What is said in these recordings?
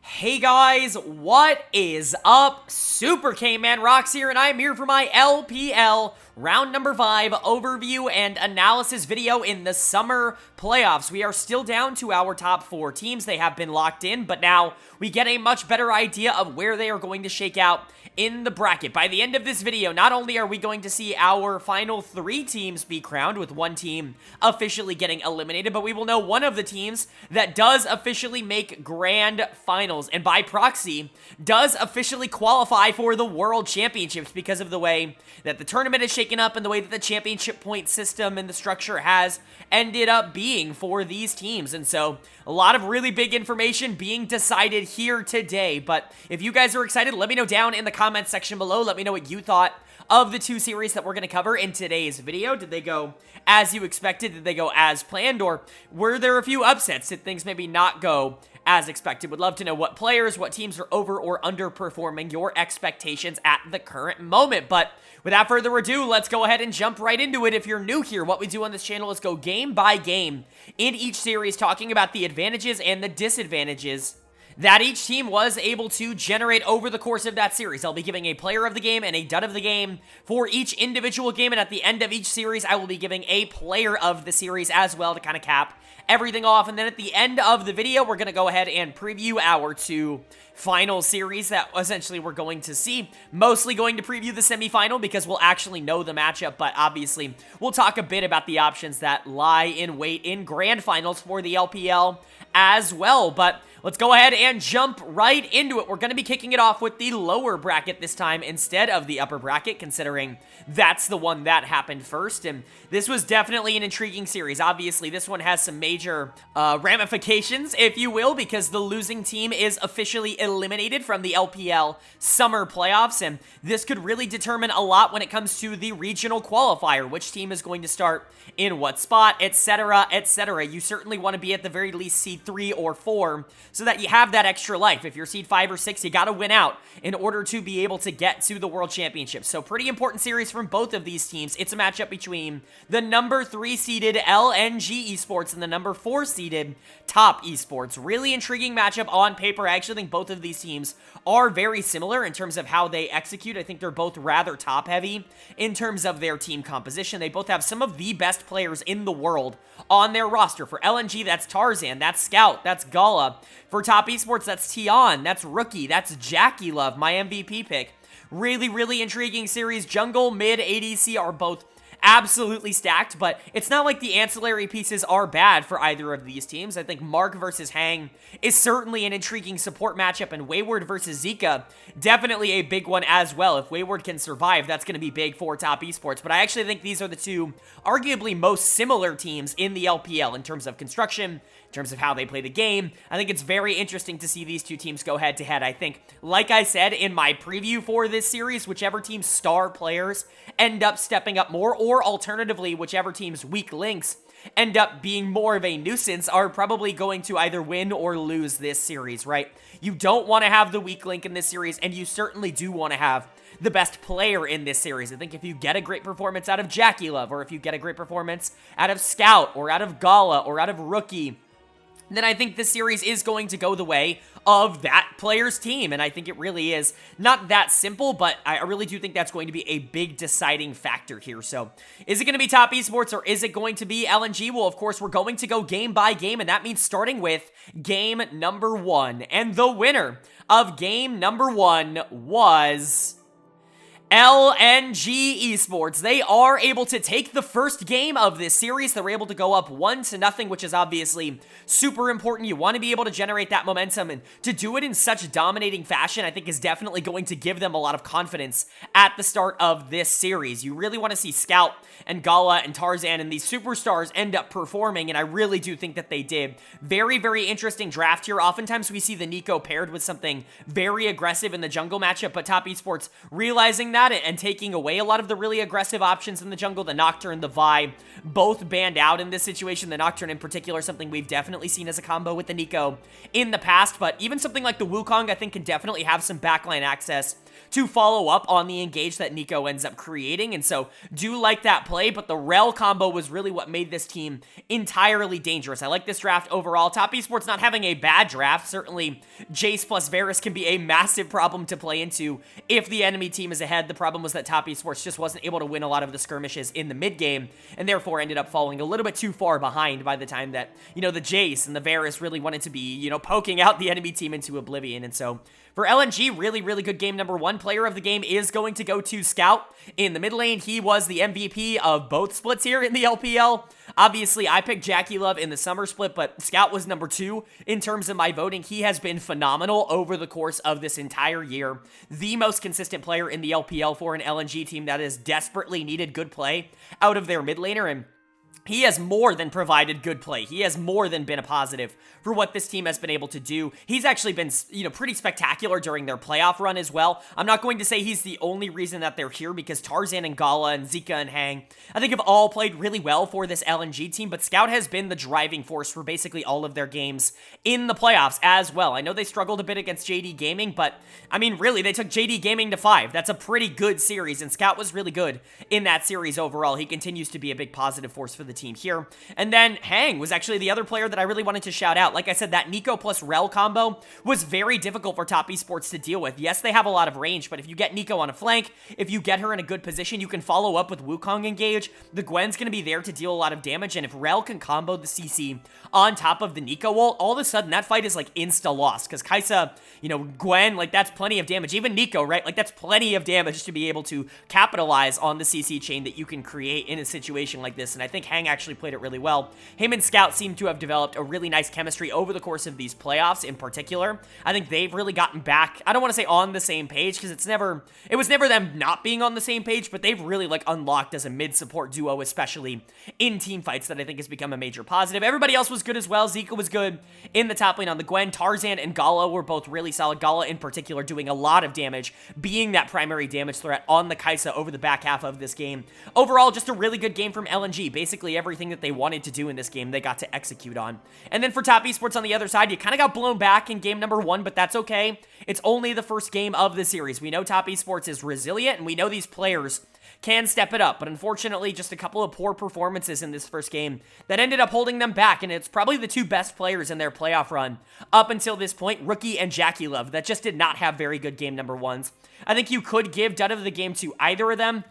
Hey guys, what is up? Super K-Man Rocks here, and I'm here for my LPL round number 5 overview and analysis video in the summer playoffs. We are still down to our top 4 teams. They have been locked in, but now we get a much better idea of where they are going to shake out in the bracket. By the end of this video, not only are we going to see our final 3 teams be crowned, with one team officially getting eliminated, but we will know one of the teams that does officially make grand finals, and by proxy, does officially qualify for the World Championships because of the way that the tournament is shaken up and the way that the championship point system and the structure has ended up being for these teams. And so, a lot of really big information being decided here today. But if you guys are excited, let me know down in the comments section below. Let me know what you thought of the 2 series that we're going to cover in today's video. Did they go as you expected? Did they go as planned? Or were there a few upsets? Did things maybe not go as expected? Would love to know what players, what teams are over or underperforming your expectations at the current moment. But without further ado, let's go ahead and jump right into it. If you're new here, what we do on this channel is go game by game in each series, talking about the advantages and the disadvantages that each team was able to generate over the course of that series. I'll be giving a player of the game and a dud of the game for each individual game, and at the end of each series, I will be giving a player of the series as well to kind of cap everything off. And then at the end of the video, we're going to go ahead and preview our 2 final series that essentially we're going to see. Mostly going to preview the semifinal because we'll actually know the matchup, but obviously we'll talk a bit about the options that lie in wait in grand finals for the LPL as well. But let's go ahead and jump right into it. We're going to be kicking it off with the lower bracket this time instead of the upper bracket, considering that's the one that happened first. And this was definitely an intriguing series. Obviously, this one has some major ramifications, if you will, because the losing team is officially eliminated from the LPL summer playoffs. And this could really determine a lot when it comes to the regional qualifier, which team is going to start in what spot, etc., etc. You certainly want to be at the very least seed 3 or 4 so that you have that extra life. If you're seed 5 or 6, you got to win out in order to be able to get to the World Championship. So pretty important series from both of these teams. It's a matchup between the number 3 seeded LNG Esports and the number 4 seeded Top Esports. Really intriguing matchup on paper. I actually think both of these teams are very similar in terms of how they execute. I think they're both rather top heavy in terms of their team composition. They both have some of the best players in the world on their roster. For LNG, that's Tarzan, that's Scout, that's Gala. For Top Esports, that's Tion, that's Rookie, that's Jackie Love, my MVP pick. Really, really intriguing series. Jungle, mid, ADC are both absolutely stacked, but it's not like the ancillary pieces are bad for either of these teams. I think Mark versus Hang is certainly an intriguing support matchup, and Wayward versus Zika, definitely a big one as well. If Wayward can survive, that's going to be big for Top Esports, but I actually think these are the 2 arguably most similar teams in the LPL in terms of construction, in terms of how they play the game. I think it's very interesting to see these 2 teams go head-to-head. I think, like I said in my preview for this series, whichever team's star players end up stepping up more, or alternatively, whichever team's weak links end up being more of a nuisance, are probably going to either win or lose this series, right? You don't want to have the weak link in this series, and you certainly do want to have the best player in this series. I think if you get a great performance out of Jackie Love, or if you get a great performance out of Scout, or out of Gala, or out of Rookie, then I think this series is going to go the way of that player's team. And I think it really is not that simple, but I really do think that's going to be a big deciding factor here. So is it going to be Top Esports or is it going to be LNG? Well, of course, we're going to go game by game, and that means starting with game number 1. And the winner of game number 1 was LNG Esports. They are able to take the first game of this series. They're able to go up 1-0, which is obviously super important. You want to be able to generate that momentum, and to do it in such dominating fashion, I think is definitely going to give them a lot of confidence at the start of this series. You really want to see Scout and Gala and Tarzan and these superstars end up performing, and I really do think that they did. Very, very interesting draft here. Oftentimes we see the Nico paired with something very aggressive in the jungle matchup, but Top Esports realizing that and taking away a lot of the really aggressive options in the jungle. The Nocturne, the Vi, both banned out in this situation. The Nocturne in particular, something we've definitely seen as a combo with the Nico in the past, but even something like the Wukong, I think, can definitely have some backline access to follow up on the engage that Nico ends up creating, and so do like that play, but the Rel combo was really what made this team entirely dangerous. I like this draft overall. Top Esports not having a bad draft. Certainly, Jace plus Varus can be a massive problem to play into if the enemy team is ahead. The problem was that Top Esports just wasn't able to win a lot of the skirmishes in the mid game, and therefore ended up falling a little bit too far behind by the time that, the Jace and the Varus really wanted to be, poking out the enemy team into oblivion. And so for LNG, really, really good game number one. Player of the game is going to go to Scout in the mid lane. He was the MVP of both splits here in the LPL. Obviously, I picked Jackie Love in the summer split, but Scout was number 2 in terms of my voting. He has been phenomenal over the course of this entire year. The most consistent player in the LPL for an LNG team that has desperately needed good play out of their mid laner, and he has more than provided good play. He has more than been a positive for what this team has been able to do. He's actually been, pretty spectacular during their playoff run as well. I'm not going to say he's the only reason that they're here, because Tarzan and Gala and Zika and Hang, I think, have all played really well for this LNG team, but Scout has been the driving force for basically all of their games in the playoffs as well. I know they struggled a bit against JD Gaming, but, really, they took JD Gaming to 5. That's a pretty good series, and Scout was really good in that series overall. He continues to be a big positive force for the team here. And then Hang was actually the other player that I really wanted to shout out. Like I said, that Nico plus Rel combo was very difficult for Top Esports to deal with. Yes, they have a lot of range, but if you get Nico on a flank, if you get her in a good position, you can follow up with Wukong engage. The Gwen's going to be there to deal a lot of damage, and if Rel can combo the CC on top of the Nico ult, all of a sudden that fight is like insta-lost, because Kai'Sa, Gwen, that's plenty of damage. Even Nico, right? That's plenty of damage to be able to capitalize on the CC chain that you can create in a situation like this, and I think Hang actually played it really well. Him and Scout seem to have developed a really nice chemistry over the course of these playoffs in particular. I think they've really gotten back, I don't want to say on the same page, because it was never them not being on the same page, but they've really unlocked as a mid-support duo, especially in team fights, that I think has become a major positive. Everybody else was good as well. Zika was good in the top lane on the Gwen. Tarzan and Gala were both really solid. Gala in particular doing a lot of damage, being that primary damage threat on the Kai'Sa over the back half of this game. Overall, just a really good game from LNG. Basically everything that they wanted to do in this game, they got to execute on. And then for Top Esports on the other side, you kind of got blown back in game number 1, but that's okay. It's only the first game of the series. We know Top Esports is resilient, and we know these players can step it up, but unfortunately just a couple of poor performances in this first game that ended up holding them back, and it's probably the 2 best players in their playoff run up until this point, Rookie and Jackie Love, that just did not have very good game number 1s. I think you could give dud of the game to either of them.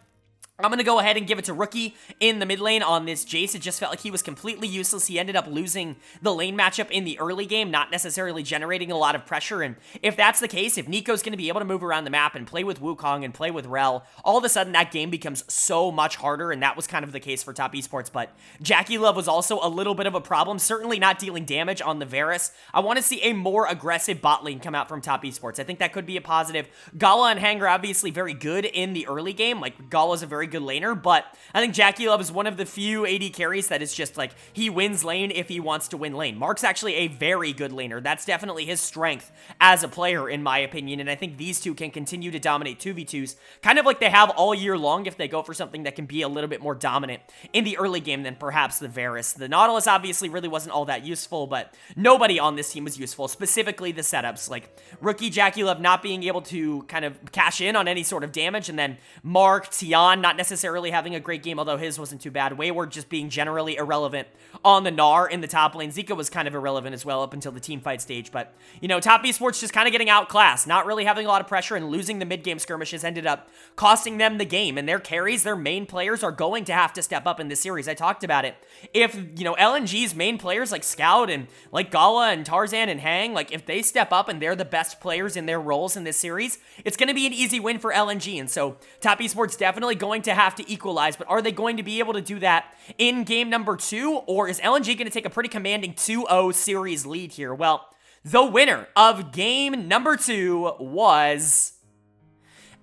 I'm going to go ahead and give it to Rookie in the mid lane on this Jace. It just felt like he was completely useless. He ended up losing the lane matchup in the early game, not necessarily generating a lot of pressure. And if that's the case, if Nico's going to be able to move around the map and play with Wukong and play with Rel, all of a sudden that game becomes so much harder, and that was kind of the case for Top Esports. But Jackie Love was also a little bit of a problem, certainly not dealing damage on the Varus. I want to see a more aggressive bot lane come out from Top Esports. I think that could be a positive. Gala and Hang are obviously very good in the early game. Gala's a very good laner, but I think Jackie Love is one of the few AD carries that is just he wins lane if he wants to win lane. Mark's actually a very good laner. That's definitely his strength as a player, in my opinion, and I think these two can continue to dominate 2v2s, kind of like they have all year long if they go for something that can be a little bit more dominant in the early game than perhaps the Varus. The Nautilus obviously really wasn't all that useful, but nobody on this team was useful, specifically the setups. Rookie Jackie Love not being able to kind of cash in on any sort of damage, and then Mark, Tian not necessarily having a great game, although his wasn't too bad. Wayward just being generally irrelevant on the Gnar in the top lane. Zika was kind of irrelevant as well up until the team fight stage, but, Top Esports just kind of getting outclassed, not really having a lot of pressure, and losing the mid-game skirmishes ended up costing them the game, and their carries, their main players, are going to have to step up in this series. I talked about it. If, LNG's main players like Scout and Gala and Tarzan and Hang, if they step up and they're the best players in their roles in this series, it's going to be an easy win for LNG, and so Top Esports definitely going to have to equalize, but are they going to be able to do that in game number 2, or is LNG going to take a pretty commanding 2-0 series lead here? Well, the winner of game number 2 was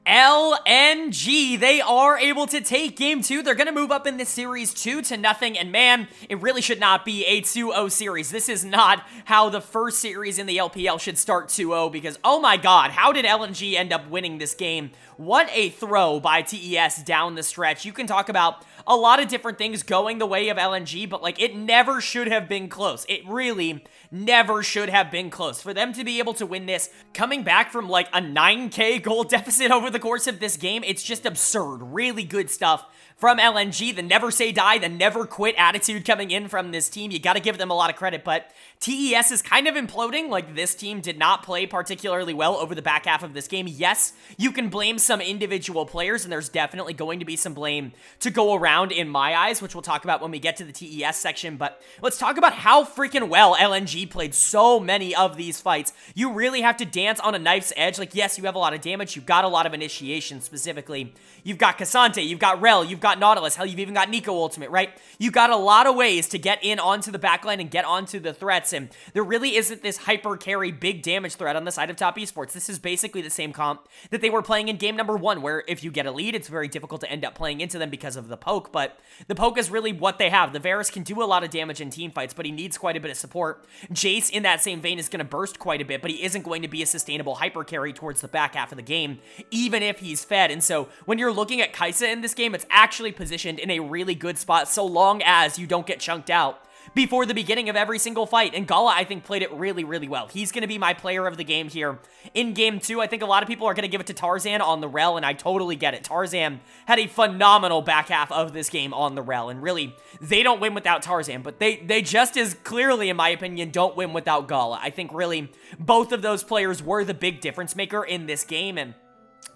LNG, they are able to take game 2. They're going to move up in this series 2-0, and man, it really should not be a 2-0 series. This is not how the first series in the LPL should start 2-0, because oh my god, how did LNG end up winning this game? What a throw by TES down the stretch. You can talk about a lot of different things going the way of LNG, but like, it never should have been close. It really never should have been close. For them to be able to win this, coming back from like a 9k goal deficit over the course of this game, it's just absurd. Really good stuff from LNG. The never say die, the never quit attitude coming in from this team. You got to give them a lot of credit, but TES is kind of imploding. Like, this team did not play particularly well over the back half of this game. Yes, you can blame some individual players, and there's definitely going to be some blame to go around in my eyes, which we'll talk about when we get to the TES section, but let's talk about how freaking well LNG played so many of these fights. You really have to dance on a knife's edge. Like, yes, you have a lot of damage, you've got a lot of initiation specifically. You've got Cassante, you've got Rel, you've got Nautilus, hell, you've even got Nico Ultimate, right? You got a lot of ways to get in onto the backline and get onto the threats, and there really isn't this hyper carry big damage threat on the side of Top Esports. This is basically the same comp that they were playing in game number 1, where if you get a lead, it's very difficult to end up playing into them because of the poke, but the poke is really what they have. The Varus can do a lot of damage in team fights, but he needs quite a bit of support. Jace, in that same vein, is going to burst quite a bit, but he isn't going to be a sustainable hyper carry towards the back half of the game, even if he's fed. And so when you're looking at Kai'Sa in this game, it's actually positioned in a really good spot so long as you don't get chunked out before the beginning of every single fight. And Gala, I think, played it really, really well. He's going to be my player of the game here in game 2. I think a lot of people are going to give it to Tarzan on the Rel, and I totally get it. Tarzan had a phenomenal back half of this game on the Rel, and really, they don't win without Tarzan, but they just as clearly, in my opinion, don't win without Gala. I think really both of those players were the big difference maker in this game, and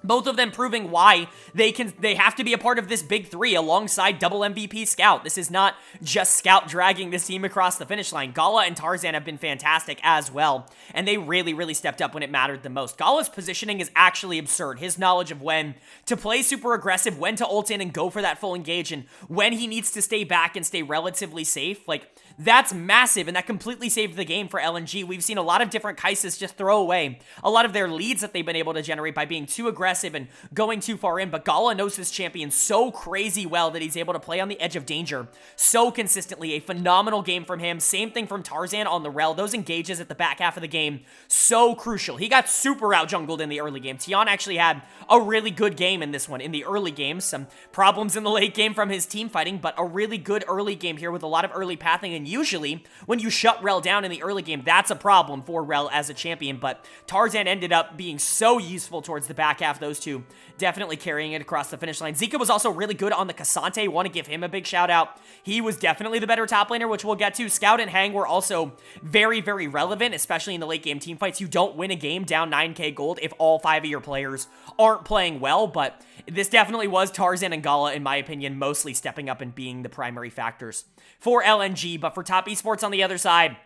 both of them proving why they have to be a part of this big 3 alongside double MVP Scout. This is not just Scout dragging this team across the finish line. Gala and Tarzan have been fantastic as well, and they really, really stepped up when it mattered the most. Gala's positioning is actually absurd. His knowledge of when to play super aggressive, when to ult in and go for that full engage, and when he needs to stay back and stay relatively safe, like, that's massive, and that completely saved the game for LNG. We've seen a lot of different Kaisas just throw away a lot of their leads that they've been able to generate by being too aggressive and going too far in, but Gala knows this champion so crazy well that he's able to play on the edge of danger so consistently. A phenomenal game from him. Same thing from Tarzan on the Rel. Those engages at the back half of the game, so crucial. He got super out-jungled in the early game. Tian actually had a really good game in this one. In the early game, some problems in the late game from his team fighting, but a really good early game here with a lot of early pathing, and usually, when you shut Rel down in the early game, that's a problem for Rel as a champion, but Tarzan ended up being so useful towards the back half. Those two definitely carrying it across the finish line. Zika was also really good on the Cassante. Want to give him a big shout out. He was definitely the better top laner, which we'll get to. Scout and Hang were also very, very relevant, especially in the late game team fights. You don't win a game down 9k gold if all 5 of your players aren't playing well, but this definitely was Tarzan and Gala, in my opinion, mostly stepping up and being the primary factors for LNG. But for Top Esports on the other side,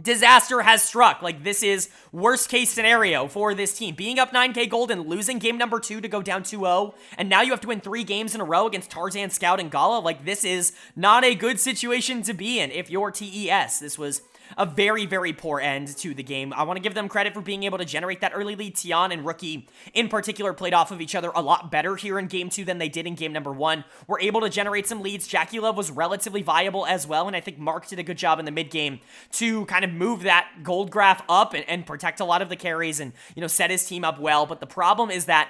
disaster has struck. Like, this is worst case scenario for this team. Being up 9k gold and losing game number 2 to go down 2-0, and now you have to win 3 games in a row against Tarzan, Scout, and Gala. Like, this is not a good situation to be in if you're TES. This was a very, very poor end to the game. I want to give them credit for being able to generate that early lead. Tian and Rookie, in particular, played off of each other a lot better here in game 2 than they did in game number 1. Were able to generate some leads. Jackie Love was relatively viable as well, and I think Mark did a good job in the mid game to kind of move that gold graph up and protect a lot of the carries and, you know, set his team up well. But the problem is that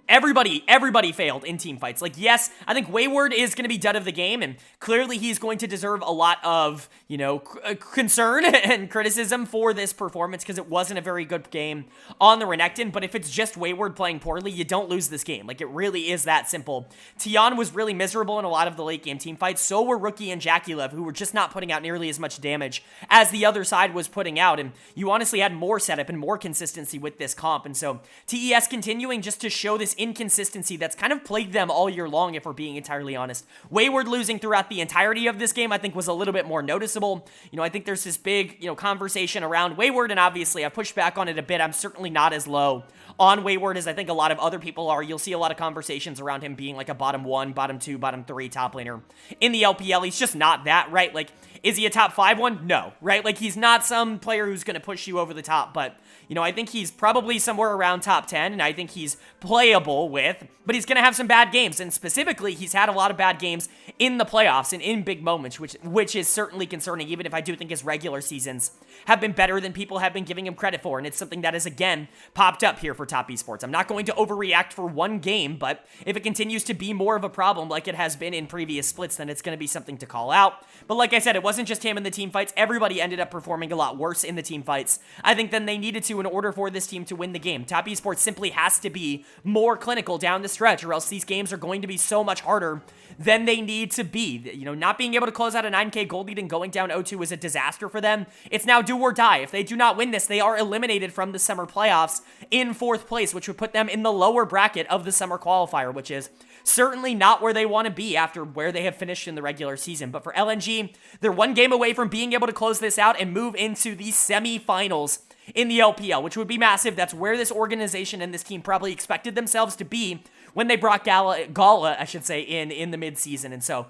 everybody failed in team fights. Like, yes, I think Wayward is going to be dud of the game, and clearly he's going to deserve a lot of, you know, concern and criticism for this performance because it wasn't a very good game on the Renekton. But if it's just Wayward playing poorly, you don't lose this game. Like, it really is that simple. Tian was really miserable in a lot of the late game team fights. So were Rookie and Jackie Love, who were just not putting out nearly as much damage as the other side was putting out. And you honestly had more setup and more consistency with this comp. And so TES continuing just to show this inconsistency that's kind of plagued them all year long, if we're being entirely honest. Wayward losing throughout the entirety of this game, I think, was a little bit more noticeable. You know, I think there's this big, you know, conversation around Wayward, and obviously I've pushed back on it a bit. I'm certainly not as low on Wayward as I think a lot of other people are. You'll see a lot of conversations around him being like a bottom 1, bottom 2, bottom 3 top laner in the LPL. He's just not that, right? Like, Is he a top 5 one? No, right? Like, he's not some player who's going to push you over the top, but, you know, I think he's probably somewhere around top 10, and I think he's playable with, but he's going to have some bad games, and specifically, he's had a lot of bad games in the playoffs and in big moments, which is certainly concerning, even if I do think his regular seasons have been better than people have been giving him credit for, and it's something that has, again, popped up here for Top Esports. I'm not going to overreact for one game, but if it continues to be more of a problem like it has been in previous splits, then it's going to be something to call out. But like I said, it wasn't just him in the team fights. Everybody ended up performing a lot worse in the team fights, I think, than they needed to in order for this team to win the game. Top Esports simply has to be more clinical down the stretch, or else these games are going to be so much harder than they need to be. You know, not being able to close out a 9K gold lead and going down 0-2 is a disaster for them. It's now do or die. If they do not win this, they are eliminated from the summer playoffs in 4th place, which would put them in the lower bracket of the summer qualifier, which is certainly not where they want to be after where they have finished in the regular season. But for LNG, they're one game away from being able to close this out and move into the semifinals in the LPL, which would be massive. That's where this organization and this team probably expected themselves to be when they brought Gala, in the midseason. And so,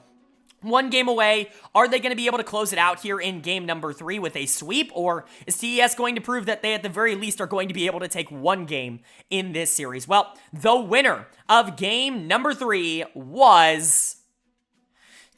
one game away. Are they going to be able to close it out here in game number 3 with a sweep? Or is TES going to prove that they at the very least are going to be able to take one game in this series? Well, the winner of game number 3 was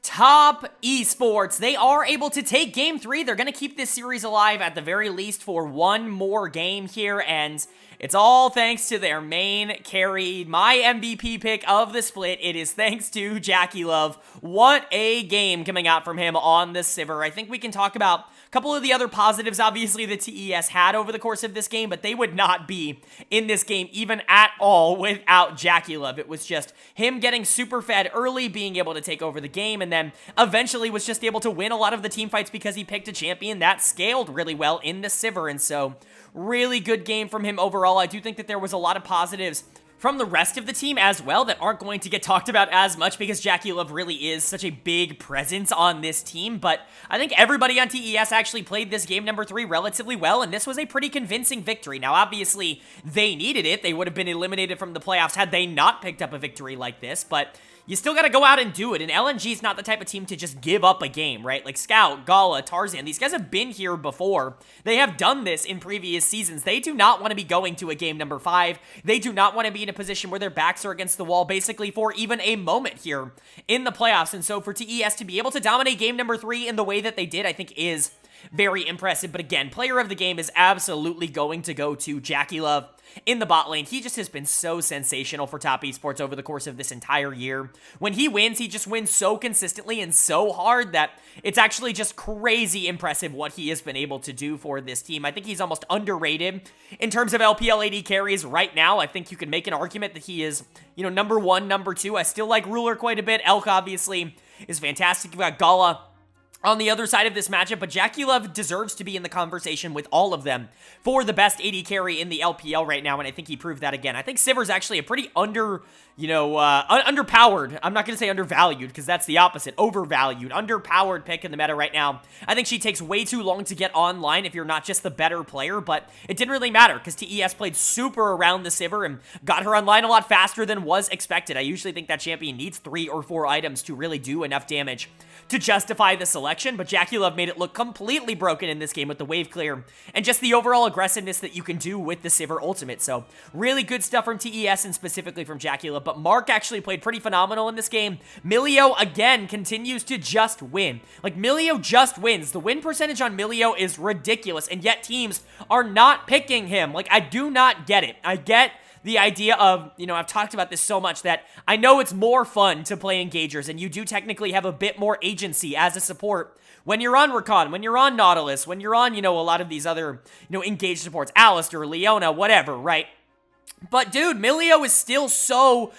Top Esports. They are able to take game 3. They're going to keep this series alive at the very least for one more game here, and it's all thanks to their main carry, my MVP pick of the split. It is thanks to JackeyLove. What a game coming out from him on the Sivir. I think we can talk about a couple of the other positives, obviously, the TES had over the course of this game, but they would not be in this game even at all without JackeyLove. It was just him getting super fed early, being able to take over the game, and then eventually was just able to win a lot of the team fights because he picked a champion that scaled really well in the Sivir, and so really good game from him overall. I do think that there was a lot of positives from the rest of the team as well that aren't going to get talked about as much because JackeyLove really is such a big presence on this team, but I think everybody on TES actually played this game number 3 relatively well, and this was a pretty convincing victory. Now, obviously, they needed it. They would have been eliminated from the playoffs had they not picked up a victory like this, but you still got to go out and do it, and LNG is not the type of team to just give up a game, right? Like Scout, Gala, Tarzan, these guys have been here before. They have done this in previous seasons. They do not want to be going to a game number 5. They do not want to be in a position where their backs are against the wall basically for even a moment here in the playoffs, and so for TES to be able to dominate game number 3 in the way that they did, I think is very impressive. But again, player of the game is absolutely going to go to JackeyLove in the bot lane. He just has been so sensational for Top Esports over the course of this entire year. When he wins, he just wins so consistently and so hard that it's actually just crazy impressive what he has been able to do for this team. I think he's almost underrated in terms of LPL AD carries right now. I think you could make an argument that he is, you know, number 1, number 2. I still like Ruler quite a bit. Elk obviously is fantastic. You've got Gala on the other side of this matchup, but JackeyLove deserves to be in the conversation with all of them for the best AD carry in the LPL right now, and I think he proved that again. I think Sivir's actually a pretty underpowered. I'm not going to say undervalued, because that's the opposite. Overvalued, underpowered pick in the meta right now. I think she takes way too long to get online if you're not just the better player, but it didn't really matter, because TES played super around the Sivir and got her online a lot faster than was expected. I usually think that champion needs 3 or 4 items to really do enough damage to justify the selection, but JackeyLove made it look completely broken in this game with the wave clear and just the overall aggressiveness that you can do with the Sivir ultimate. So really good stuff from TES and specifically from JackeyLove, but Mark actually played pretty phenomenal in this game. Milio, again, continues to just win. Like, Milio just wins. The win percentage on Milio is ridiculous, and yet teams are not picking him. Like, I do not get it. I get the idea of, you know, I've talked about this so much that I know it's more fun to play engagers, and you do technically have a bit more agency as a support when you're on Rakan, when you're on Nautilus, when you're on, you know, a lot of these other, you know, engaged supports, Alistair, Leona, whatever, right? But dude, Milio is still so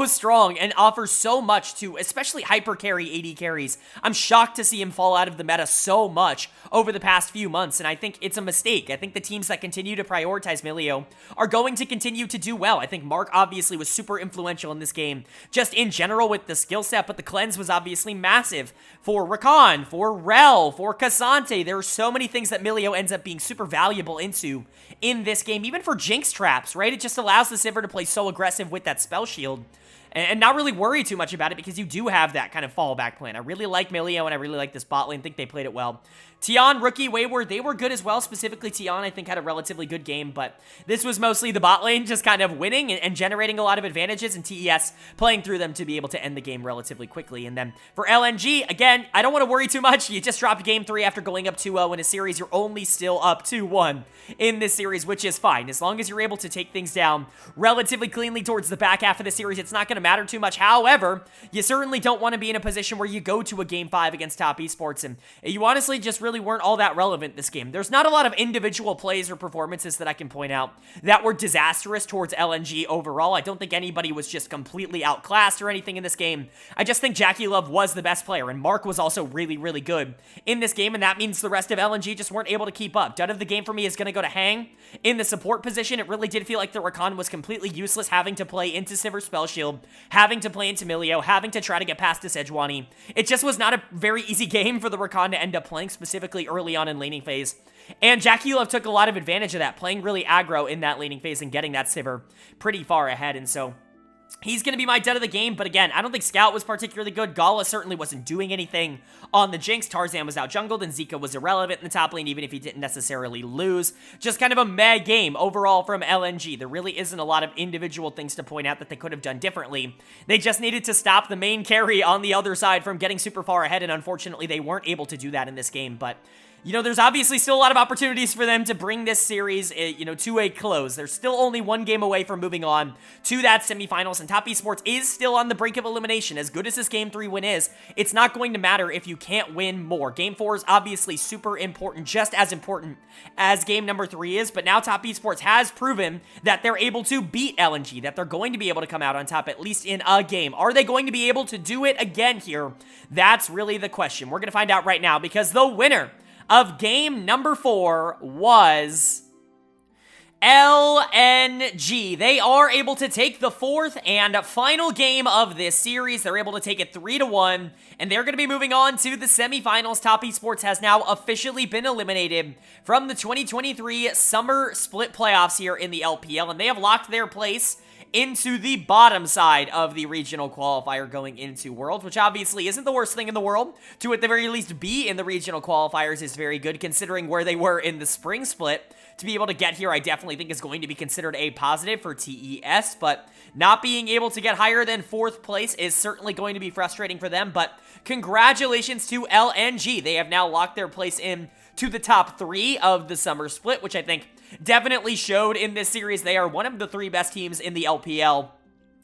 strong and offers so much to especially hyper carry AD carries. I'm shocked to see him fall out of the meta so much over the past few months, and I think it's a mistake. I think the teams that continue to prioritize Milio are going to continue to do well. I think Mark obviously was super influential in this game, just in general with the skill set, but the cleanse was obviously massive for Rakan, for Rel, for Cassante. There are so many things that Milio ends up being super valuable into in this game, even for Jinx traps, right? It just allows the Sivir to play so aggressive with that spell shield. and not really worry too much about it because you do have that kind of fallback plan. I really like Milio, and I really like this bot lane. I think they played it well. Tion, Rookie, Wayward, they were good as well. Specifically, Tion, I think, had a relatively good game, but this was mostly the bot lane just kind of winning and generating a lot of advantages, and TES playing through them to be able to end the game relatively quickly. And then for LNG, again, I don't want to worry too much. You just dropped game 3 after going up 2-0 in a series. You're only still up 2-1 in this series, which is fine. As long as you're able to take things down relatively cleanly towards the back half of the series, it's not going to matter too much. However, you certainly don't want to be in a position where you go to a game 5 against top esports, and you honestly just really weren't all that relevant this game. There's not a lot of individual plays or performances that I can point out that were disastrous towards LNG overall. I don't think anybody was just completely outclassed or anything in this game. I just think Jackie Love was the best player, and Mark was also really, really good in this game, and that means the rest of LNG just weren't able to keep up. Dud of the game for me is going to go to Hang. In the support position, it really did feel like the Rakan was completely useless, having to play into Sivir Spell Shield, having to play into Milio, having to try to get past this Sejuani. It just was not a very easy game for the Rakan to end up playing, specifically early on in laning phase. And Jackie Love took a lot of advantage of that, playing really aggro in that laning phase and getting that Sivir pretty far ahead, and so he's going to be my dead of the game, but again, I don't think Scout was particularly good. Gala certainly wasn't doing anything on the Jinx. Tarzan was out jungled, and Zika was irrelevant in the top lane, even if he didn't necessarily lose. Just kind of a meh game overall from LNG. There really isn't a lot of individual things to point out that they could have done differently. They just needed to stop the main carry on the other side from getting super far ahead, and unfortunately, they weren't able to do that in this game, but you know, there's obviously still a lot of opportunities for them to bring this series, you know, to a close. They're still only one game away from moving on to that semifinals, and Top Esports is still on the brink of elimination. As good as this Game 3 win is, it's not going to matter if you can't win more. Game 4 is obviously super important, just as important as game number 3 is, but now Top Esports has proven that they're able to beat LNG, that they're going to be able to come out on top, at least in a game. Are they going to be able to do it again here? That's really the question. We're going to find out right now, because the winner of game number 4 was LNG. They are able to take the 4th and final game of this series. They're able to take it 3-1, and they're going to be moving on to the semifinals. Top Esports has now officially been eliminated from the 2023 Summer Split Playoffs here in the LPL, and they have locked their place into the bottom side of the regional qualifier going into Worlds, which obviously isn't the worst thing in the world. To at the very least be in the regional qualifiers is very good, considering where they were in the spring split. To be able to get here, I definitely think is going to be considered a positive for TES, but not being able to get higher than 4th place is certainly going to be frustrating for them, but congratulations to LNG. They have now locked their place in to the top 3 of the summer split, which I think definitely showed in this series. They are one of the 3 best teams in the LPL.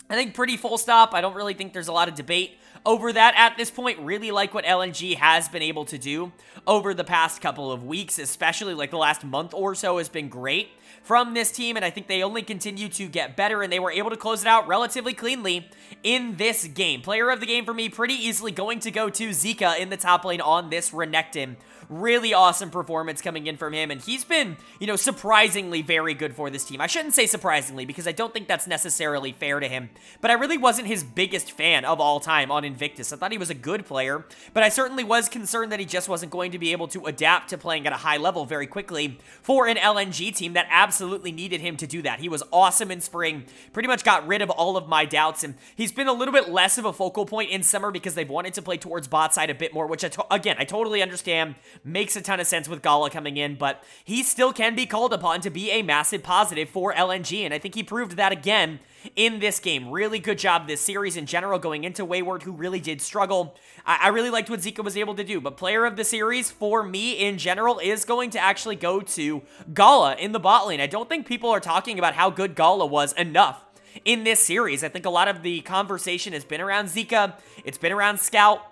I think pretty full stop. I don't really think there's a lot of debate over that at this point. Really like what LNG has been able to do over the past couple of weeks, especially like the last month or so has been great from this team, and I think they only continue to get better, and they were able to close it out relatively cleanly in this game. Player of the game for me, pretty easily going to go to Zika in the top lane on this Renekton. Really awesome performance coming in from him, and he's been, you know, surprisingly very good for this team. I shouldn't say surprisingly, because I don't think that's necessarily fair to him, but I really wasn't his biggest fan of all time on Invictus. I thought he was a good player, but I certainly was concerned that he just wasn't going to be able to adapt to playing at a high level very quickly for an LNG team that absolutely needed him to do that. He was awesome in spring, pretty much got rid of all of my doubts, and he's been a little bit less of a focal point in summer because they've wanted to play towards bot side a bit more, which again, I totally understand. Makes a ton of sense with Gala coming in, but he still can be called upon to be a massive positive for LNG, and I think he proved that again in this game. Really good job this series in general, going into Wayward, who really did struggle. I really liked what Zika was able to do, but player of the series for me in general is going to actually go to Gala in the bot lane. I don't think people are talking about how good Gala was enough in this series. I think a lot of the conversation has been around Zika, it's been around Scout,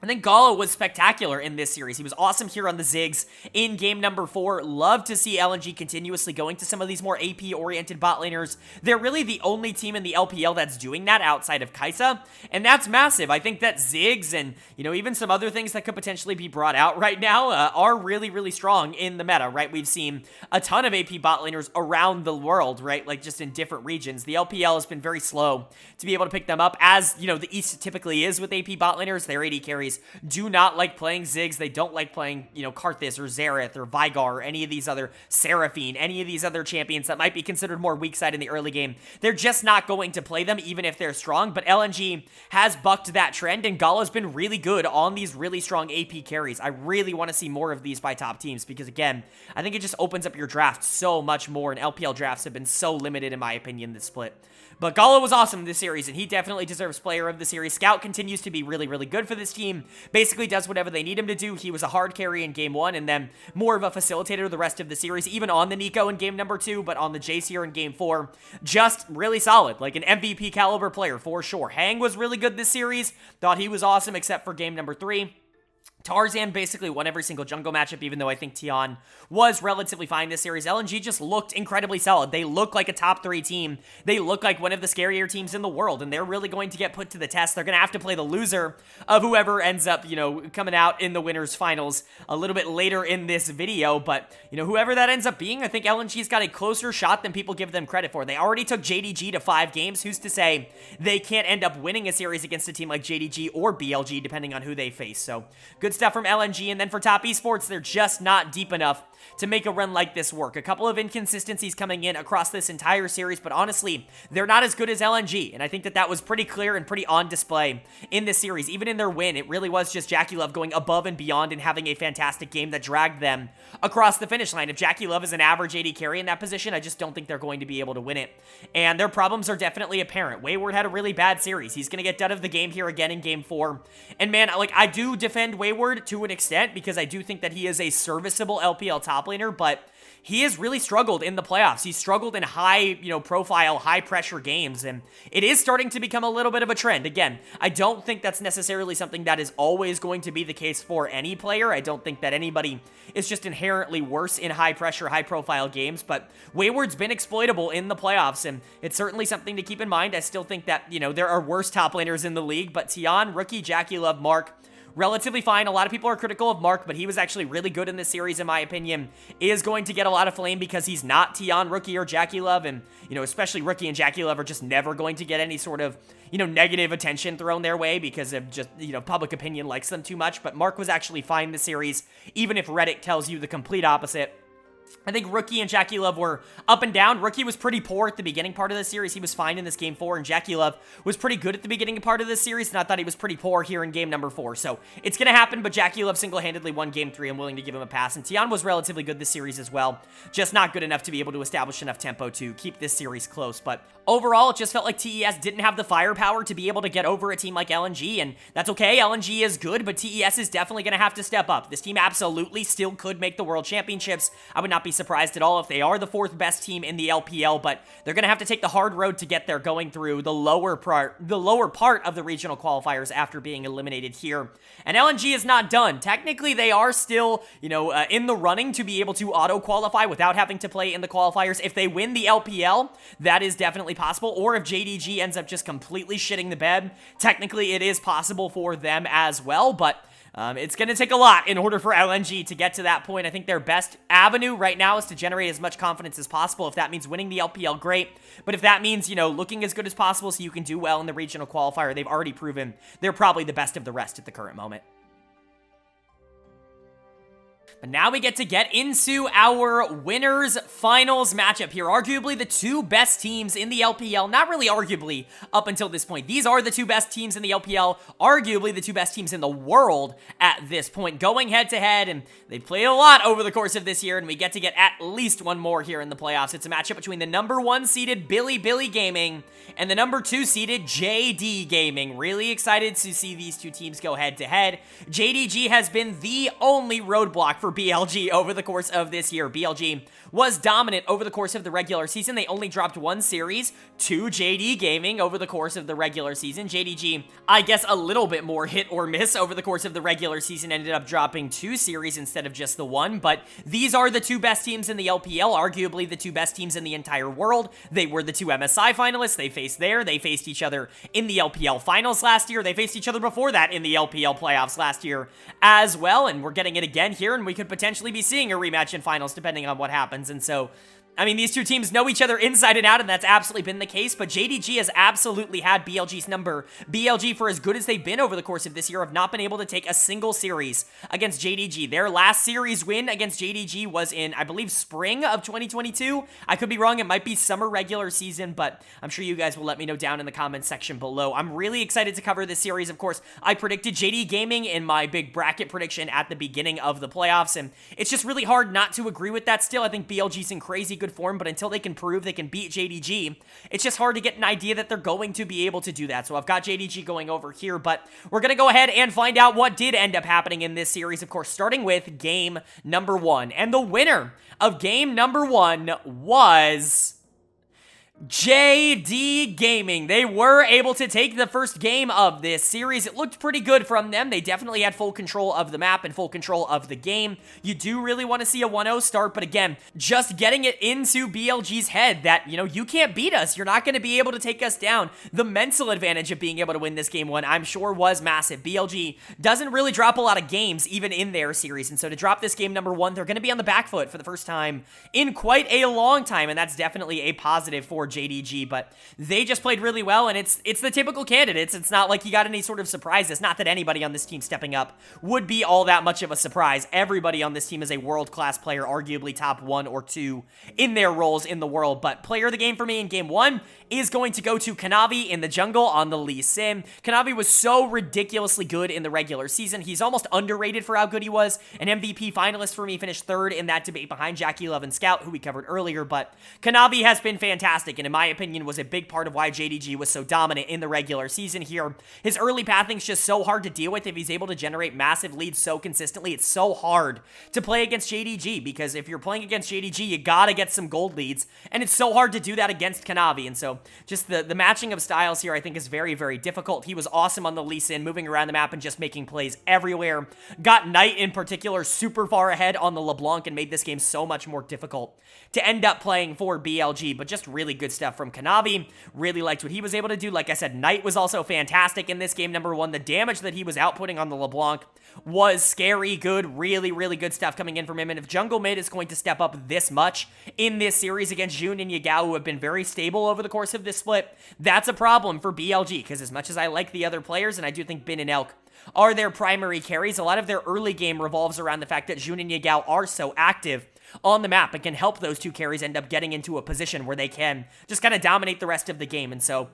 and then Gala was spectacular in this series. He was awesome here on the Ziggs in game number 4. Love to see LNG continuously going to some of these more AP-oriented bot laners. They're really the only team in the LPL that's doing that outside of Kai'Sa, and that's massive. I think that Ziggs and, you know, even some other things that could potentially be brought out right now are really, really strong in the meta, right? We've seen a ton of AP bot laners around the world, right? Like just in different regions. The LPL has been very slow to be able to pick them up, as, you know, the East typically is with AP bot laners. Their AD carries series do not like playing Ziggs. They don't like playing, Karthus or Xerath or Vigar or any of these other Seraphine, any of these other champions that might be considered more weak side in the early game. They're just not going to play them even if they're strong, but LNG has bucked that trend, and Gala's been really good on these really strong AP carries. I really want to see more of these by top teams because, again, I think it just opens up your draft so much more, and LPL drafts have been so limited, in my opinion, this split. But Gala was awesome this series, and he definitely deserves player of the series. Scout continues to be really, really good for this team. Basically does whatever they need him to do. He was a hard carry in game 1, and then more of a facilitator the rest of the series, even on the Nico in game number 2, but on the Jace here in game 4. Just really solid, like an MVP caliber player for sure. Hang was really good this series. Thought he was awesome except for game number 3. Tarzan basically won every single jungle matchup, even though I think Tian was relatively fine this series. LNG just looked incredibly solid. They look like a top 3 team. They look like one of the scarier teams in the world, and they're really going to get put to the test. They're going to have to play the loser of whoever ends up, coming out in the winners finals a little bit later in this video. But, whoever that ends up being, I think LNG's got a closer shot than people give them credit for. They already took JDG to 5 games. Who's to say they can't end up winning a series against a team like JDG or BLG, depending on who they face. So, good stuff from LNG, and then for top esports, they're just not deep enough to make a run like this work. A couple of inconsistencies coming in across this entire series, but honestly, they're not as good as LNG, and I think that was pretty clear and pretty on display in this series. Even in their win, it really was just Jackie Love going above and beyond and having a fantastic game that dragged them across the finish line. If Jackie Love is an average AD carry in that position, I just don't think they're going to be able to win it, and their problems are definitely apparent. Wayward had a really bad series. He's going to get done of the game here again in game 4, and man, I do defend Wayward to an extent because I do think that he is a serviceable LPL top laner, but he has really struggled in the playoffs. He's struggled in high, profile, high pressure games, and it is starting to become a little bit of a trend. Again, I don't think that's necessarily something that is always going to be the case for any player. I don't think that anybody is just inherently worse in high pressure, high profile games, but Wayward's been exploitable in the playoffs, and it's certainly something to keep in mind. I still think that, there are worse top laners in the league, but Tian, Rookie, Jackie Love, Mark, relatively fine. A lot of people are critical of Mark, but he was actually really good in this series, in my opinion. Is going to get a lot of flame because he's not Tian, Rookie, or Jackie Love, and, especially Rookie and Jackie Love are just never going to get any sort of, negative attention thrown their way because of just, public opinion likes them too much, but Mark was actually fine this series, even if Reddit tells you the complete opposite. I think Rookie and Jackie Love were up and down. Rookie was pretty poor at the beginning part of the series. He was fine in this game 4, and Jackie Love was pretty good at the beginning part of this series, and I thought he was pretty poor here in game number 4. So it's going to happen, but Jackie Love single-handedly won game 3. I'm willing to give him a pass, and Tian was relatively good this series as well. Just not good enough to be able to establish enough tempo to keep this series close, but overall, it just felt like TES didn't have the firepower to be able to get over a team like LNG, and that's okay. LNG is good, but TES is definitely going to have to step up. This team absolutely still could make the World Championships. I would not be surprised at all if they are the 4th best team in the LPL, but they're going to have to take the hard road to get there, going through the lower part of the regional qualifiers after being eliminated here. And LNG is not done. Technically, they are still, in the running to be able to auto-qualify without having to play in the qualifiers. If they win the LPL, that is definitely possible, or if JDG ends up just completely shitting the bed, technically it is possible for them as well, but it's going to take a lot in order for LNG to get to that point. I think their best avenue right now is to generate as much confidence as possible. If that means winning the LPL, great. But if that means, looking as good as possible so you can do well in the regional qualifier, they've already proven they're probably the best of the rest at the current moment. But now we get to get into our winners finals matchup here. Arguably the 2 best teams in the LPL. Not really arguably up until this point. These are the 2 best teams in the LPL. Arguably the 2 best teams in the world at this point. Going head to head, and they've played a lot over the course of this year, and we get to get at least one more here in the playoffs. It's a matchup between the number 1 seeded Bilibili Gaming and the number 2 seeded JD Gaming. Really excited to see these 2 teams go head to head. JDG has been the only roadblock for BLG over the course of this year. BLG was dominant over the course of the regular season. They only dropped 1 series to JD Gaming over the course of the regular season. JDG, I guess, a little bit more hit or miss over the course of the regular season, ended up dropping 2 series instead of just the 1, but these are the 2 best teams in the LPL, arguably the 2 best teams in the entire world. They were the 2 MSI finalists. They faced there. They faced each other in the LPL finals last year. They faced each other before that in the LPL playoffs last year as well, and we're getting it again here, and we could potentially be seeing a rematch in finals depending on what happens. And so I mean, these two teams know each other inside and out, and that's absolutely been the case, but JDG has absolutely had BLG's number. BLG, for as good as they've been over the course of this year, have not been able to take a single series against JDG. Their last series win against JDG was in, I believe, spring of 2022. I could be wrong. It might be summer regular season, but I'm sure you guys will let me know down in the comments section below. I'm really excited to cover this series. Of course, I predicted JD Gaming in my big bracket prediction at the beginning of the playoffs, and it's just really hard not to agree with that still. I think BLG's in crazy good form, but until they can prove they can beat JDG, it's just hard to get an idea that they're going to be able to do that. So I've got JDG going over here, but we're going to go ahead and find out what did end up happening in this series, of course, starting with game number 1. And the winner of game number 1 was JD Gaming. They were able to take the first game of this series. It looked pretty good from them. They definitely had full control of the map and full control of the game. You do really want to see a 1-0 start, but again, just getting it into BLG's head that, you can't beat us. You're not going to be able to take us down. The mental advantage of being able to win this game 1, I'm sure, was massive. BLG doesn't really drop a lot of games, even in their series, and so to drop this game number 1, they're going to be on the back foot for the first time in quite a long time, and that's definitely a positive for JDG, but they just played really well, and it's the typical candidates. It's not like you got any sort of surprises. Not that anybody on this team stepping up would be all that much of a surprise. Everybody on this team is a world-class player, arguably top 1 or 2 in their roles in the world, but player of the game for me in game 1 is going to go to Kanavi in the jungle on the Lee Sin. Kanavi was so ridiculously good in the regular season. He's almost underrated for how good he was. An MVP finalist for me, finished 3rd in that debate behind Jackie Love and Scout, who we covered earlier, but Kanavi has been fantastic, and in my opinion, was a big part of why JDG was so dominant in the regular season here. His early pathing's just so hard to deal with if he's able to generate massive leads so consistently. It's so hard to play against JDG, because if you're playing against JDG, you gotta get some gold leads, and it's so hard to do that against Kanavi, and so just the matching of styles here I think is very, very difficult. He was awesome on the Lee Sin, moving around the map and just making plays everywhere. Got Knight in particular super far ahead on the LeBlanc and made this game so much more difficult to end up playing for BLG, but just really good stuff from Kanavi. Really liked what he was able to do. Like I said, Knight was also fantastic in this game number 1. The damage that he was outputting on the LeBlanc was scary good. Really, really good stuff coming in from him, and if jungle mid is going to step up this much in this series against Jun and Yagao, who have been very stable over the course of this split, that's a problem for BLG, because as much as I like the other players, and I do think Bin and Elk are their primary carries, a lot of their early game revolves around the fact that Jun and Yagao are so active on the map and can help those two carries end up getting into a position where they can just kind of dominate the rest of the game, and so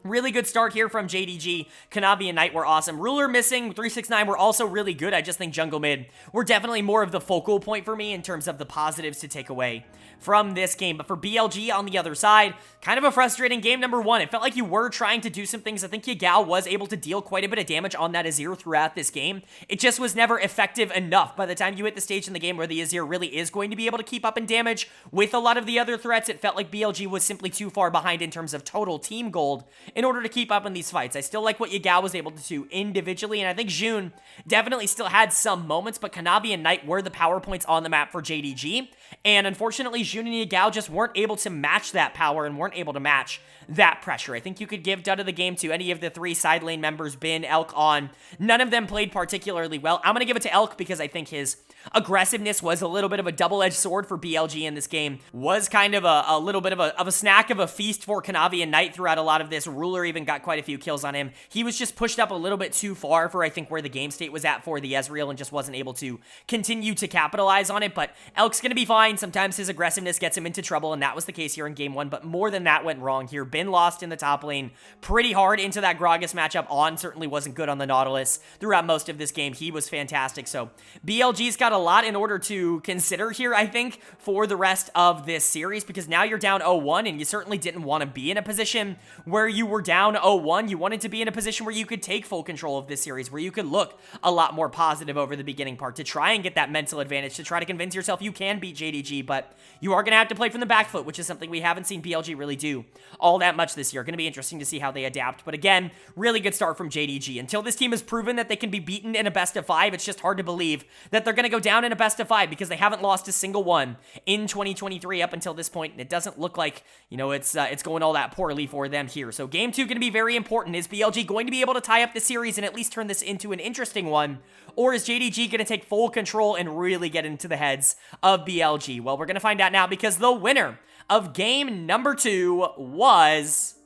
really good start here from JDG. Kanavi and Knight were awesome. Ruler missing, 369 were also really good. I just think jungle mid were definitely more of the focal point for me in terms of the positives to take away from this game. But for BLG on the other side, kind of a frustrating game number 1. It felt like you were trying to do some things. I think Yagao was able to deal quite a bit of damage on that Azir throughout this game. It just was never effective enough. By the time you hit the stage in the game where the Azir really is going to be able to keep up in damage with a lot of the other threats, it felt like BLG was simply too far behind in terms of total team gold in order to keep up in these fights. I still like what Yagao was able to do individually, and I think Jun definitely still had some moments, but Kanavi and Knight were the power points on the map for JDG, and unfortunately, Jun and Yagao just weren't able to match that power and weren't able to match that pressure. I think you could give dud of the game to any of the 3 side lane members, Bin, Elk, On. None of them played particularly well. I'm going to give it to Elk because I think his aggressiveness was a little bit of a double-edged sword for BLG in this game. Was kind of a little bit of a snack of a feast for Kanavi and Knight throughout a lot of this. Ruler even got quite a few kills on him. He was just pushed up a little bit too far for, I think, where the game state was at for the Ezreal and just wasn't able to continue to capitalize on it, but Elk's going to be fine. Sometimes his aggressiveness gets him into trouble, and that was the case here in game 1, but more than that went wrong here. Bin lost in the top lane pretty hard into that Gragas matchup. On certainly wasn't good on the Nautilus throughout most of this game. He was fantastic, so BLG's got a lot in order to consider here, I think, for the rest of this series, because now you're down 0-1, and you certainly didn't want to be in a position where you were down 0-1. You wanted to be in a position where you could take full control of this series, where you could look a lot more positive over the beginning part to try and get that mental advantage, to try to convince yourself you can beat JDG, but you are going to have to play from the back foot, which is something we haven't seen BLG really do all that much this year. Going to be interesting to see how they adapt, but again, really good start from JDG. Until this team has proven that they can be beaten in a best of 5, it's just hard to believe that they're going to go down in a best of 5, because they haven't lost a single one in 2023 up until this point, and it doesn't look like, it's going all that poorly for them here. So game Game 2 going to be very important. Is BLG going to be able to tie up the series and at least turn this into an interesting one? Or is JDG going to take full control and really get into the heads of BLG? Well, we're going to find out now because the winner of game number 2 was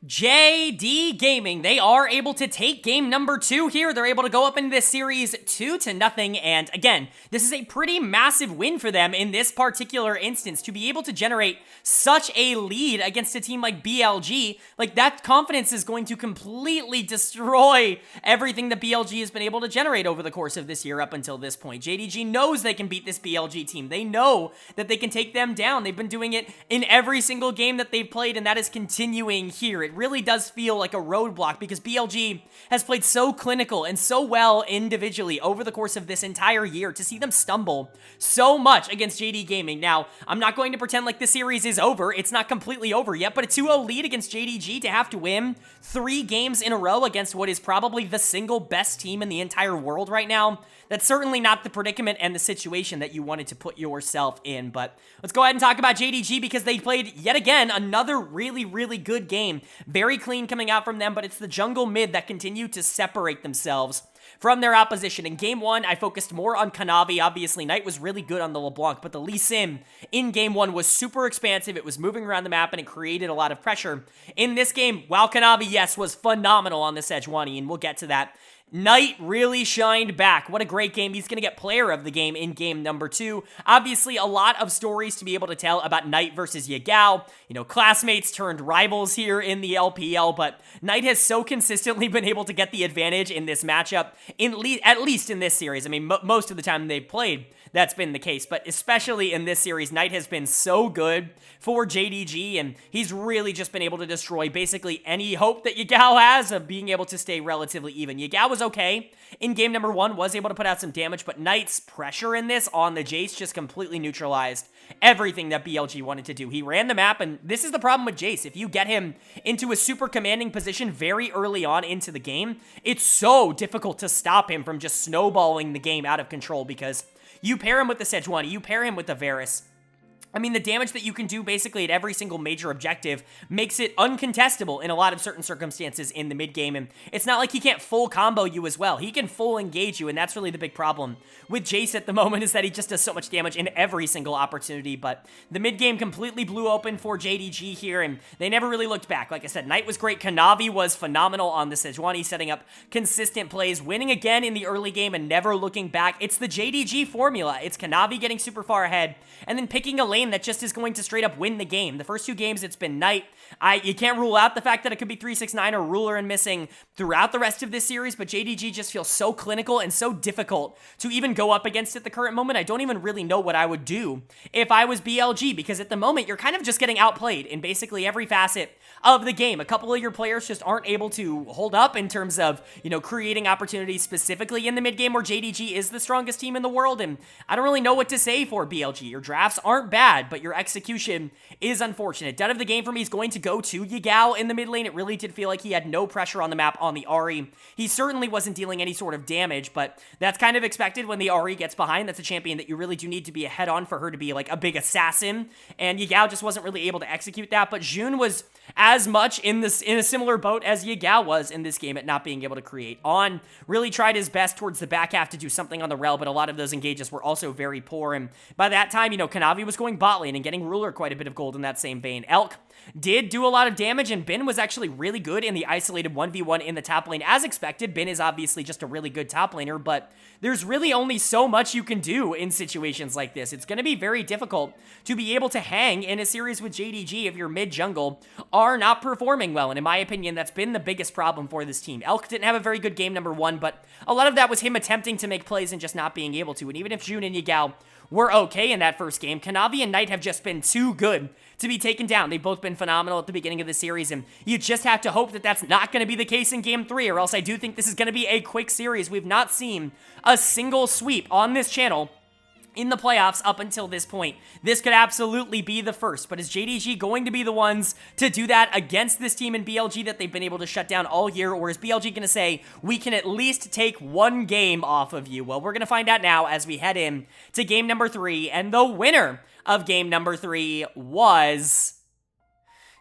JD Gaming. They are able to take game number 2 here. They're able to go up into this series 2-0. And again, this is a pretty massive win for them in this particular instance. To be able to generate such a lead against a team like BLG, like that confidence is going to completely destroy everything that BLG has been able to generate over the course of this year up until this point. JDG knows they can beat this BLG team. They know that they can take them down. They've been doing it in every single game that they've played, and that is continuing here. It really does feel like a roadblock because BLG has played so clinical and so well individually over the course of this entire year. To see them stumble so much against JD Gaming. Now, I'm not going to pretend like the series is over. It's not completely over yet, but a 2-0 lead against JDG to have to win 3 games in a row against what is probably the single best team in the entire world right now. That's certainly not the predicament and the situation that you wanted to put yourself in. But let's go ahead and talk about JDG because they played, yet again, another really, really good game. Very clean coming out from them, but it's the jungle mid that continue to separate themselves from their opposition. In game 1, I focused more on Kanavi. Obviously, Knight was really good on the LeBlanc, but the Lee Sin in game 1 was super expansive. It was moving around the map, and it created a lot of pressure. In this game, while Kanavi, yes, was phenomenal on the Sejuani, and we'll get to that, Knight really shined back. What a great game. He's going to get player of the game in game number 2. Obviously, a lot of stories to be able to tell about Knight versus Yagao. You know, classmates turned rivals here in the LPL, but Knight has so consistently been able to get the advantage in this matchup, at least in this series. I mean, most of the time they've played, that's been the case, but especially in this series, Knight has been so good for JDG, and he's really just been able to destroy basically any hope that Yagao has of being able to stay relatively even. Yagao was okay in game number 1, was able to put out some damage, but Knight's pressure in this on the Jace just completely neutralized everything that BLG wanted to do. He ran the map, and this is the problem with Jace. If you get him into a super commanding position very early on into the game, it's so difficult to stop him from just snowballing the game out of control because you pair him with the Sejuani, you pair him with the Varus. I mean, the damage that you can do basically at every single major objective makes it uncontestable in a lot of certain circumstances in the mid game, and it's not like he can't full combo you as well. He can full engage you, and that's really the big problem with Jace at the moment, is that he just does so much damage in every single opportunity. But the mid game completely blew open for JDG here, and they never really looked back. Like I said, Knight was great. Kanavi was phenomenal on the Sejuani, setting up consistent plays, winning again in the early game and never looking back. It's the JDG formula. It's Kanavi getting super far ahead, and then picking a lane that just is going to straight up win the game. The first 2 games, it's been Knight. You can't rule out the fact that it could be 369 or Ruler and Missing throughout the rest of this series, but JDG just feels so clinical and so difficult to even go up against at the current moment. I don't even really know what I would do if I was BLG, because at the moment, you're kind of just getting outplayed in basically every facet of the game. A couple of your players just aren't able to hold up in terms of, you know, creating opportunities specifically in the mid game where JDG is the strongest team in the world, and I don't really know what to say for BLG. Your drafts aren't bad, but your execution is unfortunate. Done of the game for me is going to go to Yagao in the mid lane. It really did feel like he had no pressure on the map on the Ahri. He certainly wasn't dealing any sort of damage, but that's kind of expected when the Ahri gets behind. That's a champion that you really do need to be ahead on for her to be like a big assassin, and Yagao just wasn't really able to execute that. But Jun was as much in a similar boat as Yagao was in this game at not being able to create. On really tried his best towards the back half to do something on the rel, but a lot of those engages were also very poor, and by that time, you know, Kanavi was going bot lane and getting Ruler quite a bit of gold in that same vein. Elk did do a lot of damage, and Bin was actually really good in the isolated 1v1 in the top lane. As expected, Bin is obviously just a really good top laner, but there's really only so much you can do in situations like this. It's going to be very difficult to be able to hang in a series with JDG if your mid-jungle are not performing well, and in my opinion, that's been the biggest problem for this team. Elk didn't have a very good game number 1, but a lot of that was him attempting to make plays and just not being able to, and even if Jun and Yagao were okay in that first game, Kanavi and Knight have just been too good to be taken down. They've both been phenomenal at the beginning of the series, and you just have to hope that that's not going to be the case in Game 3, or else I do think this is going to be a quick series. We've not seen a single sweep on this channel in the playoffs up until this point. This could absolutely be the first, but is JDG going to be the ones to do that against this team in BLG that they've been able to shut down all year, or is BLG going to say, we can at least take one game off of you? Well, we're going to find out now as we head in to game number 3, and the winner of game number 3 was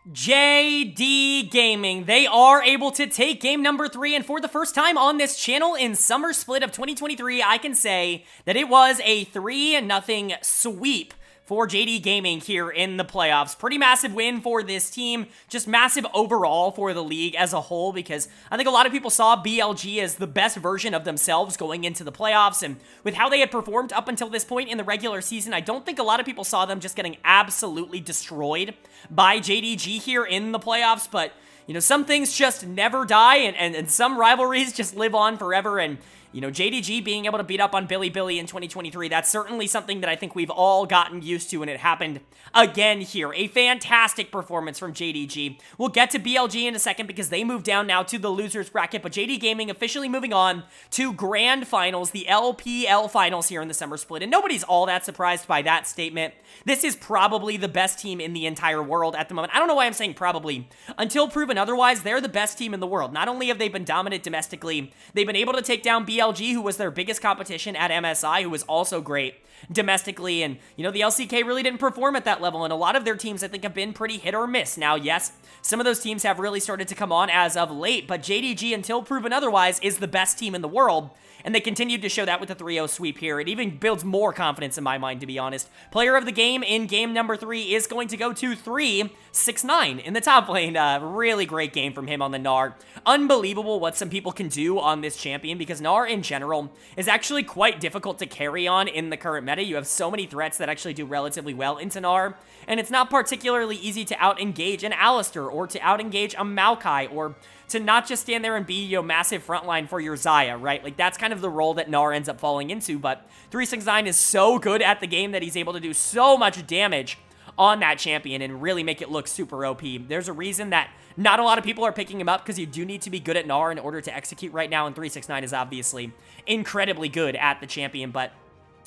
JD Gaming, they are able to take game number 3, and for the first time on this channel in Summer Split of 2023, I can say that it was a 3-0 sweep for JD Gaming here in the playoffs. Pretty massive win for this team, just massive overall for the league as a whole, because I think a lot of people saw BLG as the best version of themselves going into the playoffs, and with how they had performed up until this point in the regular season, I don't think a lot of people saw them just getting absolutely destroyed by JDG here in the playoffs. But you know, some things just never die, and some rivalries just live on forever, and you know, JDG being able to beat up on Bilibili in 2023, that's certainly something that I think we've all gotten used to, and it happened again here. A fantastic performance from JDG. We'll get to BLG in a second because they move down now to the losers bracket, but JD Gaming officially moving on to Grand Finals, the LPL Finals here in the Summer Split, and nobody's all that surprised by that statement. This is probably the best team in the entire world at the moment. I don't know why I'm saying probably. Until proven otherwise, they're the best team in the world. Not only have they been dominant domestically, they've been able to take down BLG, who was their biggest competition at MSI, who was also great domestically, and you know, the LCK really didn't perform at that level, and a lot of their teams I think have been pretty hit or miss. Now, yes, some of those teams have really started to come on as of late, but JDG, until proven otherwise, is the best team in the world, and they continued to show that with the 3-0 sweep here. It even builds more confidence in my mind, to be honest. Player of the game in game number 3 is going to go to 369 in the top lane. Really great game from him on the Gnar. Unbelievable what some people can do on this champion, because Gnar in general is actually quite difficult to carry on in the current meta. You have so many threats that actually do relatively well into Gnar, and it's not particularly easy to out-engage an Alistair or to out-engage a Maokai, or to not just stand there and be, you know, massive frontline for your Xayah, right? Like, that's kind of the role that Gnar ends up falling into, but 369 is so good at the game that he's able to do so much damage on that champion and really make it look super OP. There's a reason that not a lot of people are picking him up, because you do need to be good at Gnar in order to execute right now, and 369 is obviously incredibly good at the champion, but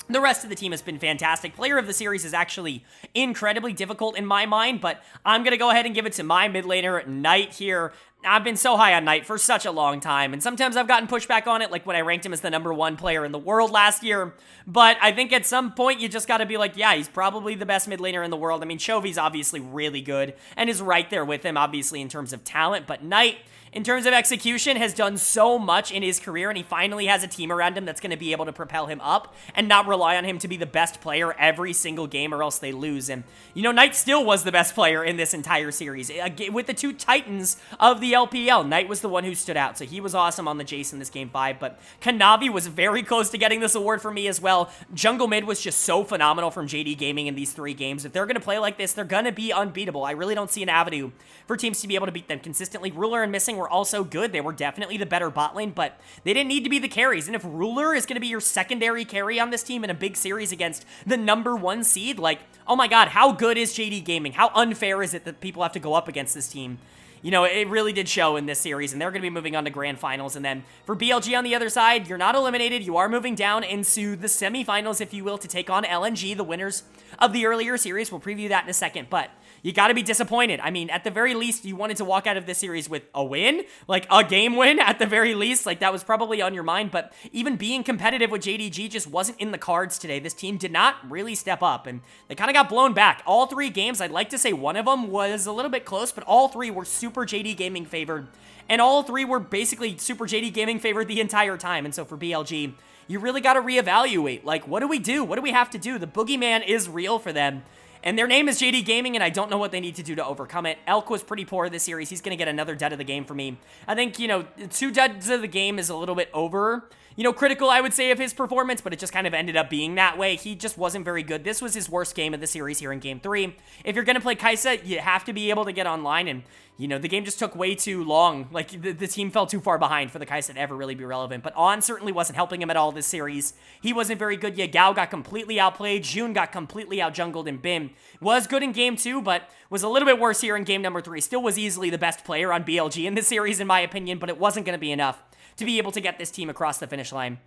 the rest of the team has been fantastic. Player of the series is actually incredibly difficult in my mind, but I'm going to go ahead and give it to my mid laner, Knight here. I've been so high on Knight for such a long time, and sometimes I've gotten pushback on it, like when I ranked him as the #1 player in the world last year, but I think at some point you just gotta be like, yeah, he's probably the best mid laner in the world. I mean, Chovy's obviously really good, and is right there with him, obviously, in terms of talent, but Knight, in terms of execution, has done so much in his career, and he finally has a team around him that's going to be able to propel him up and not rely on him to be the best player every single game, or else they lose. And, you know, Knight still was the best player in this entire series. With the two titans of the LPL, Knight was the one who stood out, so he was awesome on the Jace in this game 5, but Kanavi was very close to getting this award for me as well. Jungle mid was just so phenomenal from JD Gaming in these 3 games. If they're going to play like this, they're going to be unbeatable. I really don't see an avenue for teams to be able to beat them consistently. Ruler and Missing were also good. They were definitely the better bot lane, but they didn't need to be the carries. And if Ruler is going to be your secondary carry on this team in a big series against the #1 seed, like, oh my god, how good is JD Gaming? How unfair is it that people have to go up against this team? You know, it really did show in this series, and they're going to be moving on to Grand Finals. And then for BLG on the other side, you're not eliminated. You are moving down into the semifinals, if you will, to take on LNG, the winners of the earlier series. We'll preview that in a second, but you got to be disappointed. I mean, at the very least, you wanted to walk out of this series with a win, like a game win at the very least. Like, that was probably on your mind, but even being competitive with JDG just wasn't in the cards today. This team did not really step up, and they kind of got blown back. All 3 games, I'd like to say one of them was a little bit close, but all 3 were super JD Gaming favored, and all 3 were basically super JD Gaming favored the entire time. And so for BLG, you really got to reevaluate, like, what do we do? What do we have to do? The boogeyman is real for them, and their name is JD Gaming, and I don't know what they need to do to overcome it. Elk was pretty poor this series. He's going to get another dud of the game for me. I think, you know, 2 duds of the game is a little bit over, you know, critical, I would say, of his performance, but it just kind of ended up being that way. He just wasn't very good. This was his worst game of the series here in game 3. If you're going to play Kai'Sa, you have to be able to get online, and, you know, the game just took way too long. Like, the team fell too far behind for the Kai'Sa to ever really be relevant. But On certainly wasn't helping him at all this series. He wasn't very good. Yagao got completely outplayed. Jun got completely outjungled, and Bim was good in game 2, but was a little bit worse here in game number 3. Still was easily the best player on BLG in this series, in my opinion, but it wasn't going to be enough to be able to get this team across the finish line.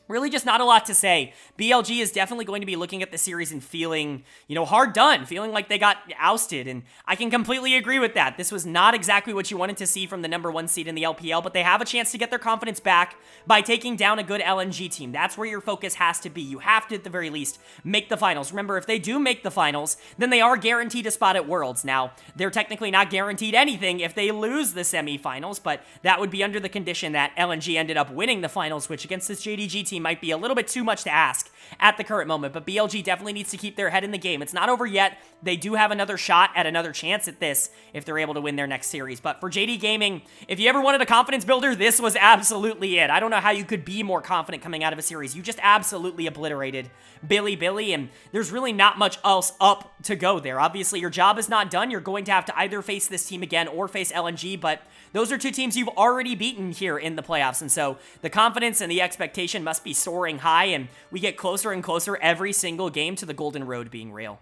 Really just not a lot to say. BLG is definitely going to be looking at the series and feeling, hard done, feeling like they got ousted, and I can completely agree with that. This was not exactly what you wanted to see from the number 1 seed in the LPL, but they have a chance to get their confidence back by taking down a good LNG team. That's where your focus has to be. You have to, at the very least, make the finals. Remember, if they do make the finals, then they are guaranteed a spot at Worlds. Now, they're technically not guaranteed anything if they lose the semifinals, but that would be under the condition that LNG ended up winning the finals, which against this JDG team might be a little bit too much to ask at the current moment, but BLG definitely needs to keep their head in the game. It's not over yet. They do have another shot at another chance at this if they're able to win their next series, but for JD Gaming, if you ever wanted a confidence builder, this was absolutely it. I don't know how you could be more confident coming out of a series. You just absolutely obliterated Bilibili, and there's really not much else up to go there. Obviously, your job is not done. You're going to have to either face this team again or face LNG, but those are two teams you've already beaten here in the playoffs, and so the confidence and the expectation must be soaring high, and we get closer and closer every single game to the Golden Road being real.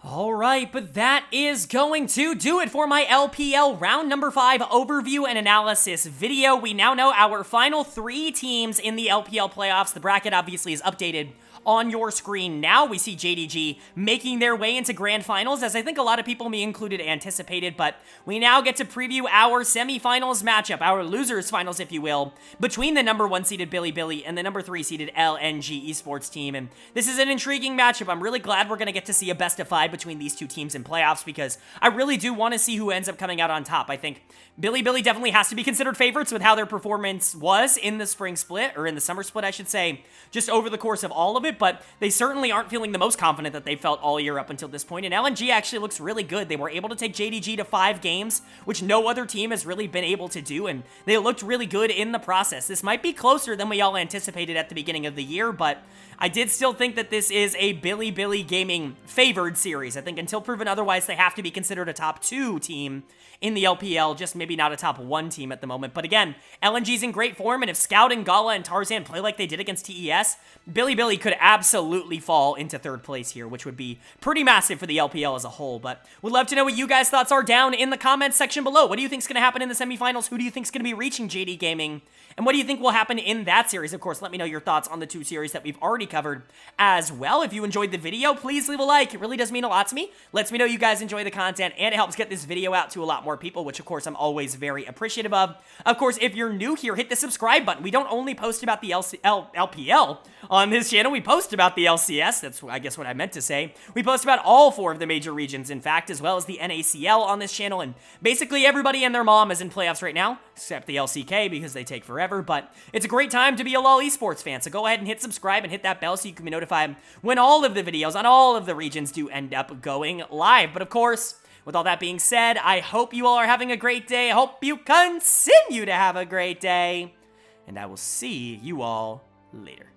All right, but that is going to do it for my LPL round number 5 overview and analysis video. We now know our final 3 teams in the LPL playoffs. The bracket obviously is updated on your screen now. We see JDG making their way into grand finals, as I think a lot of people, me included, anticipated, but we now get to preview our semifinals matchup, our losers finals, if you will, between the number 1 seeded Bilibili and the number 3 seeded LNG Esports team, and this is an intriguing matchup. I'm really glad we're going to get to see a best of 5 between these two teams in playoffs, because I really do want to see who ends up coming out on top. I think Bilibili definitely has to be considered favorites with how their performance was in the spring split, or in the summer split, I should say, just over the course of all of it, but they certainly aren't feeling the most confident that they felt all year up until this point, and LNG actually looks really good. They were able to take JDG to 5 games, which no other team has really been able to do, and they looked really good in the process. This might be closer than we all anticipated at the beginning of the year, but I did still think that this is a Bilibili Gaming favored series. I think until proven otherwise, they have to be considered a top 2 team in the LPL, just maybe not a top 1 team at the moment. But again, LNG's in great form, and if Scout and Gala and Tarzan play like they did against TES, Bilibili could absolutely fall into 3rd place here, which would be pretty massive for the LPL as a whole. But would love to know what you guys' thoughts are down in the comments section below. What do you think is going to happen in the semifinals? Who do you think is going to be reaching JD Gaming? And what do you think will happen in that series? Of course, let me know your thoughts on the 2 series that we've already covered as well. If you enjoyed the video, please leave a like. It really does mean a lot to me. Lets me know you guys enjoy the content, and it helps get this video out to a lot more people, which of course I'm always very appreciative of. Of course, if you're new here, hit the subscribe button. We don't only post about the LPL on this channel, we post about the LCS. That's, I guess, what I meant to say. We post about all 4 of the major regions, in fact, as well as the NACL on this channel, and basically everybody and their mom is in playoffs right now, except the LCK because they take forever, but it's a great time to be a LoL Esports fan, so go ahead and hit subscribe and hit that bell so you can be notified when all of the videos on all of the regions do end up going live. But of course, with all that being said, I hope you all are having a great day. I hope you continue to have a great day, and I will see you all later.